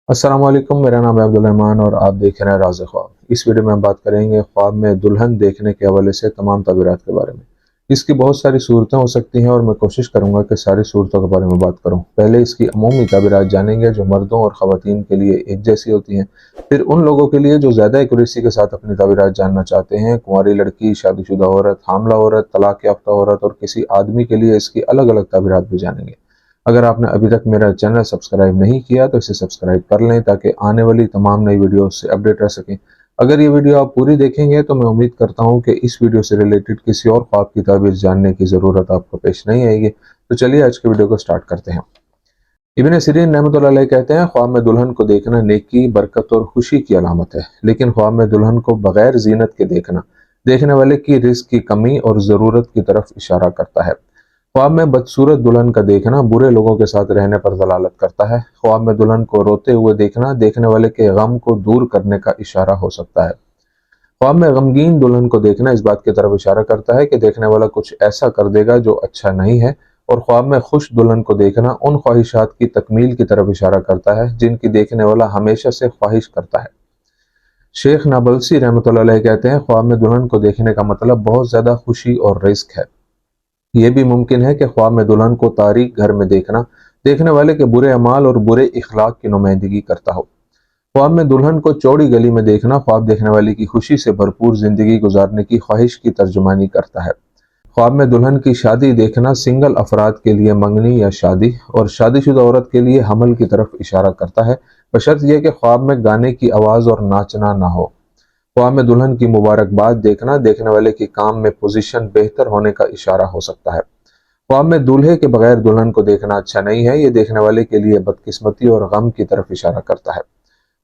السلام علیکم، میرا نام ہے عبدالرحمان اور آپ دیکھ رہے ہیں راز خواب۔ اس ویڈیو میں ہم بات کریں گے خواب میں دلہن دیکھنے کے حوالے سے تمام تعبیرات کے بارے میں۔ اس کی بہت ساری صورتیں ہو سکتی ہیں اور میں کوشش کروں گا کہ ساری صورتوں کے بارے میں بات کروں۔ پہلے اس کی عمومی تعبیرات جانیں گے جو مردوں اور خواتین کے لیے ایک جیسی ہوتی ہیں، پھر ان لوگوں کے لیے جو زیادہ ایکوریسی کے ساتھ اپنی تعبیرات جاننا چاہتے ہیں، کنواری لڑکی، شادی شدہ عورت، حاملہ عورت، طلاق یافتہ عورت اور کسی آدمی کے لیے اس کی الگ الگ تعبیرات بھی جانیں گے۔ اگر آپ نے ابھی تک میرا چینل سبسکرائب نہیں کیا تو اسے سبسکرائب کر لیں تاکہ آنے والی تمام نئی ویڈیوز سے اپڈیٹ رہ سکیں۔ اگر یہ ویڈیو آپ پوری دیکھیں گے تو میں امید کرتا ہوں کہ اس ویڈیو سے ریلیٹڈ کسی اور خواب کی تعبیر جاننے کی ضرورت آپ کو پیش نہیں آئے گی۔ تو چلیے آج کی ویڈیو کو سٹارٹ کرتے ہیں۔ ابن سیرین رحمۃ اللہ علیہ کہتے ہیں، خواب میں دلہن کو دیکھنا نیکی، برکت اور خوشی کی علامت ہے، لیکن خواب میں دلہن کو بغیر زینت کے دیکھنا دیکھنے والے کی رزق کی کمی اور ضرورت کی طرف اشارہ کرتا ہے۔ خواب میں بدصورت دلہن کا دیکھنا برے لوگوں کے ساتھ رہنے پر دلالت کرتا ہے۔ خواب میں دلہن کو روتے ہوئے دیکھنا دیکھنے والے کے غم کو دور کرنے کا اشارہ ہو سکتا ہے۔ خواب میں غمگین دلہن کو دیکھنا اس بات کی طرف اشارہ کرتا ہے کہ دیکھنے والا کچھ ایسا کر دے گا جو اچھا نہیں ہے، اور خواب میں خوش دلہن کو دیکھنا ان خواہشات کی تکمیل کی طرف اشارہ کرتا ہے جن کی دیکھنے والا ہمیشہ سے خواہش کرتا ہے۔ شیخ نابلسی رحمۃ اللہ علیہ کہتے ہیں، خواب میں دلہن کو دیکھنے کا مطلب بہت زیادہ خوشی اور رزق ہے۔ یہ بھی ممکن ہے کہ خواب میں دلہن کو تاریک گھر میں دیکھنا دیکھنے والے کے برے اعمال اور برے اخلاق کی نمائندگی کرتا ہو۔ خواب میں دلہن کو چوڑی گلی میں دیکھنا خواب دیکھنے والی کی خوشی سے بھرپور زندگی گزارنے کی خواہش کی ترجمانی کرتا ہے۔ خواب میں دلہن کی شادی دیکھنا سنگل افراد کے لیے منگنی یا شادی اور شادی شدہ عورت کے لیے حمل کی طرف اشارہ کرتا ہے، بشرط یہ کہ خواب میں گانے کی آواز اور ناچنا نہ ہو۔ خواب میں دلہن کی مبارکباد دیکھنا دیکھنے والے کی کام میں پوزیشن بہتر ہونے کا اشارہ ہو سکتا ہے۔ خواب میں دولہے کے بغیر دلہن کو دیکھنا اچھا نہیں ہے، یہ دیکھنے والے کے لیے بدقسمتی اور غم کی طرف اشارہ کرتا ہے۔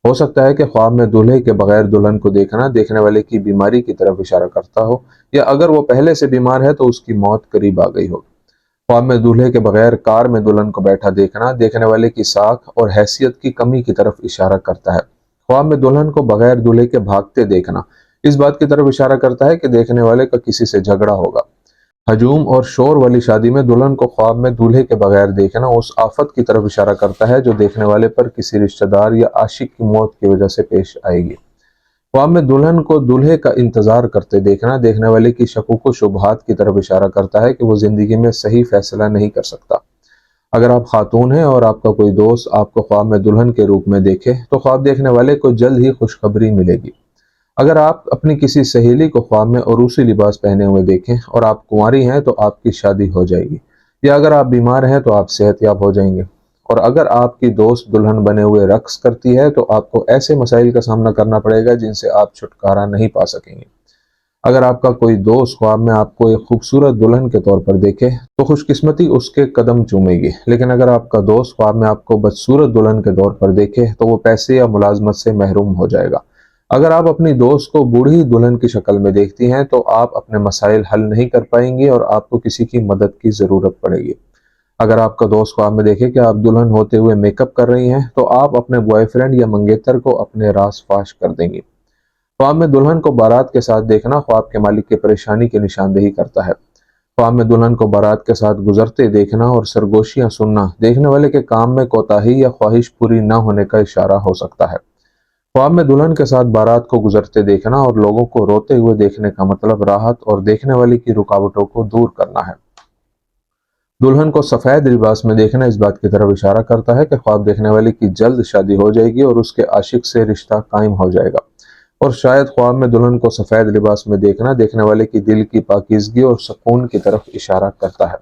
ہو سکتا ہے کہ خواب میں دولہے کے بغیر دلہن کو دیکھنا دیکھنے والے کی بیماری کی طرف اشارہ کرتا ہو، یا اگر وہ پہلے سے بیمار ہے تو اس کی موت قریب آ گئی ہو۔ خواب میں دولہے کے بغیر کار میں دلہن کو بیٹھا دیکھنا دیکھنے والے کی ساکھ اور حیثیت کی کمی کی طرف اشارہ کرتا ہے۔ خواب میں دلہن کو بغیر دولہے کے بھاگتے دیکھنا اس بات کی طرف اشارہ کرتا ہے کہ دیکھنے والے کا کسی سے جھگڑا ہوگا۔ ہجوم اور شور والی شادی میں دلہن کو خواب میں دولہے کے بغیر دیکھنا اس آفت کی طرف اشارہ کرتا ہے جو دیکھنے والے پر کسی رشتہ دار یا عاشق کی موت کی وجہ سے پیش آئے گی۔ خواب میں دلہن کو دولہے کا انتظار کرتے دیکھنا دیکھنے والے کی شکوک و شبہات کی طرف اشارہ کرتا ہے کہ وہ زندگی میں صحیح فیصلہ نہیں کر سکتا۔ اگر آپ خاتون ہیں اور آپ کا کوئی دوست آپ کو خواب میں دلہن کے روپ میں دیکھے تو خواب دیکھنے والے کو جلد ہی خوشخبری ملے گی۔ اگر آپ اپنی کسی سہیلی کو خواب میں عروسی لباس پہنے ہوئے دیکھیں اور آپ کنواری ہیں تو آپ کی شادی ہو جائے گی، یا اگر آپ بیمار ہیں تو آپ صحت یاب ہو جائیں گے، اور اگر آپ کی دوست دلہن بنے ہوئے رقص کرتی ہے تو آپ کو ایسے مسائل کا سامنا کرنا پڑے گا جن سے آپ چھٹکارا نہیں پا سکیں گے۔ اگر آپ کا کوئی دوست خواب میں آپ کو ایک خوبصورت دلہن کے طور پر دیکھے تو خوش قسمتی اس کے قدم چومے گی، لیکن اگر آپ کا دوست خواب میں آپ کو بدصورت دلہن کے طور پر دیکھے تو وہ پیسے یا ملازمت سے محروم ہو جائے گا۔ اگر آپ اپنی دوست کو بوڑھی دلہن کی شکل میں دیکھتی ہیں تو آپ اپنے مسائل حل نہیں کر پائیں گی اور آپ کو کسی کی مدد کی ضرورت پڑے گی۔ اگر آپ کا دوست خواب میں دیکھے کہ آپ دلہن ہوتے ہوئے میک اپ کر رہی ہیں تو آپ اپنے بوائے فرینڈ یا منگیتر کو اپنے راز فاش کر دیں گی۔ خواب میں دلہن کو بارات کے ساتھ دیکھنا خواب کے مالک کی پریشانی کی نشاندہی کرتا ہے۔ خواب میں دلہن کو بارات کے ساتھ گزرتے دیکھنا اور سرگوشیاں سننا دیکھنے والے کے کام میں کوتاہی یا خواہش پوری نہ ہونے کا اشارہ ہو سکتا ہے۔ خواب میں دلہن کے ساتھ بارات کو گزرتے دیکھنا اور لوگوں کو روتے ہوئے دیکھنے کا مطلب راحت اور دیکھنے والے کی رکاوٹوں کو دور کرنا ہے۔ دلہن کو سفید لباس میں دیکھنا اس بات کی طرف اشارہ کرتا ہے کہ خواب دیکھنے والے کی جلد شادی ہو جائے گی اور اس کے عاشق سے رشتہ قائم ہو جائے گا، اور شاید خواب میں دلہن کو سفید لباس میں دیکھنا دیکھنے والے کی دل کی پاکیزگی اور سکون کی طرف اشارہ کرتا ہے۔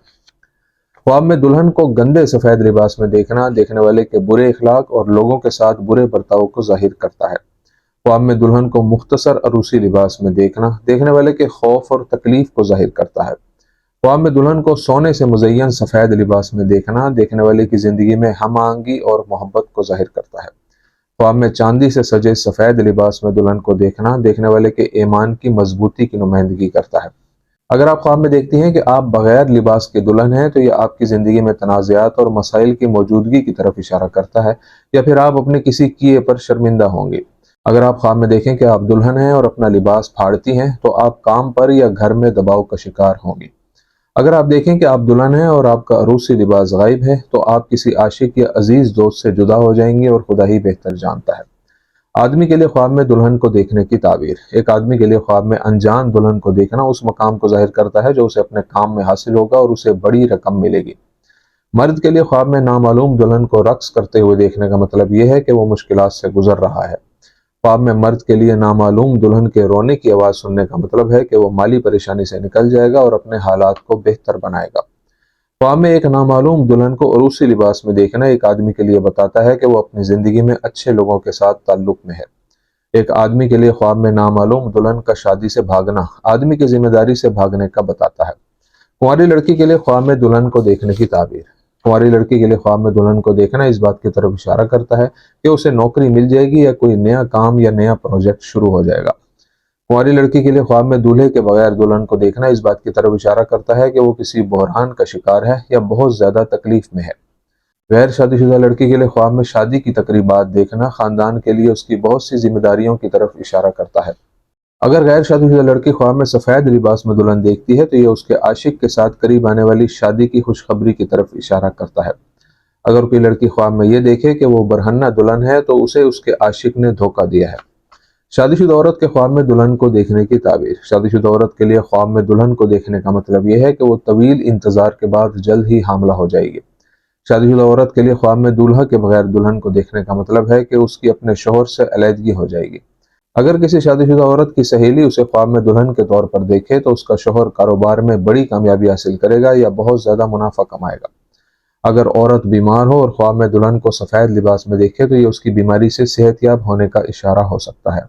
خواب میں دلہن کو گندے سفید لباس میں دیکھنا دیکھنے والے کے برے اخلاق اور لوگوں کے ساتھ برے برتاؤ کو ظاہر کرتا ہے۔ خواب میں دلہن کو مختصر عروسی لباس میں دیکھنا دیکھنے والے کے خوف اور تکلیف کو ظاہر کرتا ہے۔ خواب میں دلہن کو سونے سے مزین سفید لباس میں دیکھنا دیکھنے والے کی زندگی میں ہم آہنگی اور محبت کو ظاہر کرتا ہے۔ خواب میں چاندی سے سجے سفید لباس میں دلہن کو دیکھنا دیکھنے والے کے ایمان کی مضبوطی کی نمائندگی کرتا ہے۔ اگر آپ خواب میں دیکھتی ہیں کہ آپ بغیر لباس کے دلہن ہیں تو یہ آپ کی زندگی میں تنازعات اور مسائل کی موجودگی کی طرف اشارہ کرتا ہے، یا پھر آپ اپنے کسی کیے پر شرمندہ ہوں گے۔ اگر آپ خواب میں دیکھیں کہ آپ دلہن ہیں اور اپنا لباس پھاڑتی ہیں تو آپ کام پر یا گھر میں دباؤ کا شکار ہوں گی۔ اگر آپ دیکھیں کہ آپ دلہن ہیں اور آپ کا عروسی لباس غائب ہے تو آپ کسی عاشق یا عزیز دوست سے جدا ہو جائیں گے اور خدا ہی بہتر جانتا ہے۔ آدمی کے لیے خواب میں دلہن کو دیکھنے کی تعبیر۔ ایک آدمی کے لیے خواب میں انجان دلہن کو دیکھنا اس مقام کو ظاہر کرتا ہے جو اسے اپنے کام میں حاصل ہوگا اور اسے بڑی رقم ملے گی۔ مرد کے لیے خواب میں نامعلوم دلہن کو رقص کرتے ہوئے دیکھنے کا مطلب یہ ہے کہ وہ مشکلات سے گزر رہا ہے۔ خواب میں مرد کے لیے نامعلوم دلہن کے رونے کی آواز سننے کا مطلب ہے کہ وہ مالی پریشانی سے نکل جائے گا اور اپنے حالات کو بہتر بنائے گا۔ خواب میں ایک نامعلوم دلہن کو عروسی لباس میں دیکھنا ایک آدمی کے لیے بتاتا ہے کہ وہ اپنی زندگی میں اچھے لوگوں کے ساتھ تعلق میں ہے۔ ایک آدمی کے لیے خواب میں نامعلوم دلہن کا شادی سے بھاگنا آدمی کی ذمہ داری سے بھاگنے کا بتاتا ہے۔ کنواری لڑکی کے لیے خواب میں دلہن کو دیکھنے کی تعبیر۔ کنواری لڑکی کے لیے خواب میں دلہن کو دیکھنا اس بات کی طرف اشارہ کرتا ہے کہ اسے نوکری مل جائے گی یا کوئی نیا کام یا نیا پروجیکٹ شروع ہو جائے گا۔ کنواری لڑکی کے لیے خواب میں دولہے کے بغیر دلہن کو دیکھنا اس بات کی طرف اشارہ کرتا ہے کہ وہ کسی بحران کا شکار ہے یا بہت زیادہ تکلیف میں ہے۔ غیر شادی شدہ لڑکی کے لیے خواب میں شادی کی تقریبات دیکھنا خاندان کے لیے اس کی بہت سی ذمہ داریوں کی طرف اشارہ کرتا ہے۔ اگر غیر شادی شدہ لڑکی خواب میں سفید لباس میں دلہن دیکھتی ہے تو یہ اس کے عاشق کے ساتھ قریب آنے والی شادی کی خوشخبری کی طرف اشارہ کرتا ہے۔ اگر کوئی لڑکی خواب میں یہ دیکھے کہ وہ برہنہ دلہن ہے تو اسے اس کے عاشق نے دھوکہ دیا ہے۔ شادی شدہ عورت کے خواب میں دلہن کو دیکھنے کی تعبیر۔ شادی شدہ عورت کے لیے خواب میں دلہن کو دیکھنے کا مطلب یہ ہے کہ وہ طویل انتظار کے بعد جلد ہی حاملہ ہو جائے گی۔ شادی شدہ عورت کے لیے خواب میں دولہا کے بغیر دلہن کو دیکھنے کا مطلب ہے کہ اس کی اپنے شوہر سے علیحدگی ہو جائے گی۔ اگر کسی شادی شدہ عورت کی سہیلی اسے خواب میں دلہن کے طور پر دیکھے تو اس کا شوہر کاروبار میں بڑی کامیابی حاصل کرے گا یا بہت زیادہ منافع کمائے گا۔ اگر عورت بیمار ہو اور خواب میں دلہن کو سفید لباس میں دیکھے تو یہ اس کی بیماری سے صحت یاب ہونے کا اشارہ ہو سکتا ہے۔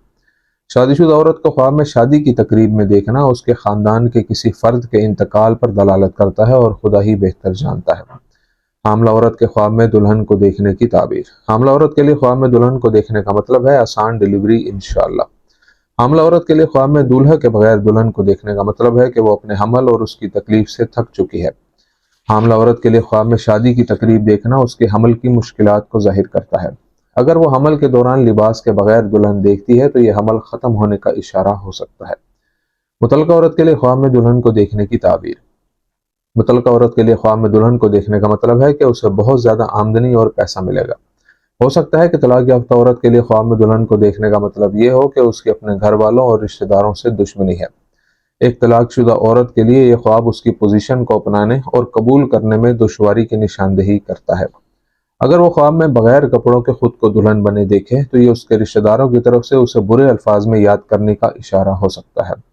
شادی شدہ عورت کو خواب میں شادی کی تقریب میں دیکھنا اس کے خاندان کے کسی فرد کے انتقال پر دلالت کرتا ہے اور خدا ہی بہتر جانتا ہے۔ حاملہ عورت کے خواب میں دلہن کو دیکھنے کی تعبیر۔ حاملہ عورت کے لیے خواب میں دلہن کو دیکھنے کا مطلب ہے آسان ڈیلیوری انشاءاللہ۔ حاملہ عورت کے لیے خواب میں دولہا کے بغیر دلہن کو دیکھنے کا مطلب ہے کہ وہ اپنے حمل اور اس کی تکلیف سے تھک چکی ہے۔ حاملہ عورت کے لیے خواب میں شادی کی تقریب دیکھنا اس کے حمل کی مشکلات کو ظاہر کرتا ہے۔ اگر وہ حمل کے دوران لباس کے بغیر دلہن دیکھتی ہے تو یہ حمل ختم ہونے کا اشارہ ہو سکتا ہے۔ مطلقہ عورت کے لیے خواب میں دلہن کو دیکھنے کی تعبیر۔ مطلقہ عورت کے لیے خواب میں دلہن کو دیکھنے کا مطلب ہے کہ اسے بہت زیادہ آمدنی اور پیسہ ملے گا۔ ہو سکتا ہے کہ طلاق یافتہ عورت کے لیے خواب میں دلہن کو دیکھنے کا مطلب یہ ہو کہ اس کے اپنے گھر والوں اور رشتہ داروں سے دشمنی ہے۔ ایک طلاق شدہ عورت کے لیے یہ خواب اس کی پوزیشن کو اپنانے اور قبول کرنے میں دشواری کی نشاندہی کرتا ہے۔ اگر وہ خواب میں بغیر کپڑوں کے خود کو دلہن بنے دیکھے تو یہ اس کے رشتہ داروں کی طرف سے اسے برے الفاظ میں یاد کرنے کا اشارہ ہو سکتا ہے۔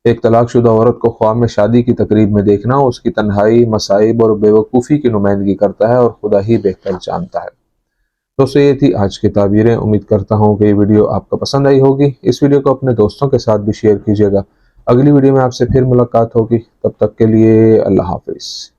ایک طلاق شدہ عورت کو خواب میں شادی کی تقریب میں دیکھنا اس کی تنہائی، مصائب اور بیوقوفی کی نمائندگی کرتا ہے اور خدا ہی بہتر جانتا ہے۔ تو یہ تھی آج کی تعبیریں۔ امید کرتا ہوں کہ یہ ویڈیو آپ کو پسند آئی ہوگی۔ اس ویڈیو کو اپنے دوستوں کے ساتھ بھی شیئر کیجیے گا۔ اگلی ویڈیو میں آپ سے پھر ملاقات ہوگی، تب تک کے لیے اللہ حافظ۔